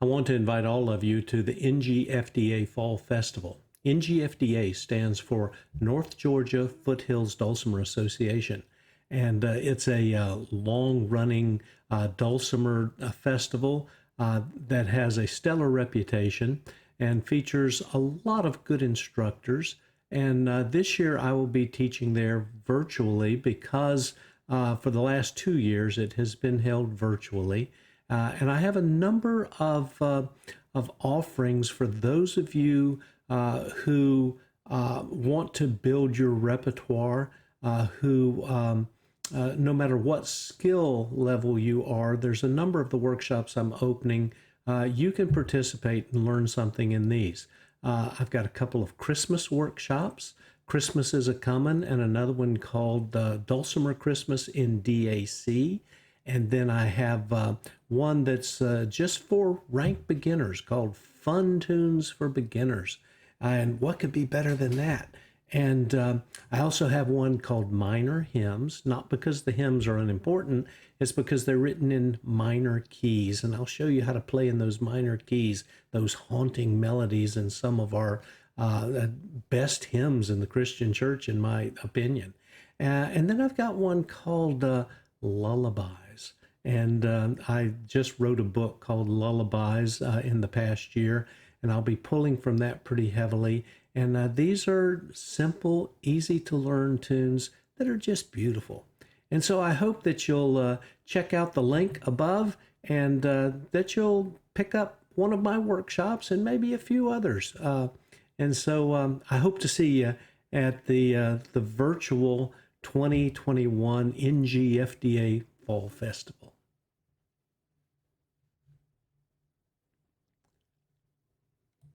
I want to invite all of you to the NGFDA Fall Festival. NGFDA stands for North Georgia Foothills Dulcimer Association, and it's a long-running dulcimer festival that has a stellar reputation and features a lot of good instructors. And this year I will be teaching there virtually because for the last 2 years it has been held virtually. And I have a number of offerings for those of you who want to build your repertoire, who no matter what skill level you are, there's a number of the workshops I'm opening. You can participate and learn something in these. I've got a couple of Christmas workshops. Christmas is a common, and another one called Dulcimer Christmas in DAC. And then I have one that's just for rank beginners called Fun Tunes for Beginners. And what could be better than that? And I also have one called Minor Hymns, not because the hymns are unimportant, it's because they're written in minor keys. And I'll show you how to play in those minor keys, those haunting melodies in some of our best hymns in the Christian church, in my opinion. And then I've got one called Lullabies. And I just wrote a book called Lullabies in the past year, and I'll be pulling from that pretty heavily. And these are simple, easy to learn tunes that are just beautiful. And so I hope that you'll check out the link above and that you'll pick up one of my workshops and maybe a few others. And so I hope to see you at the virtual 2021 NGFDA Fall Festival.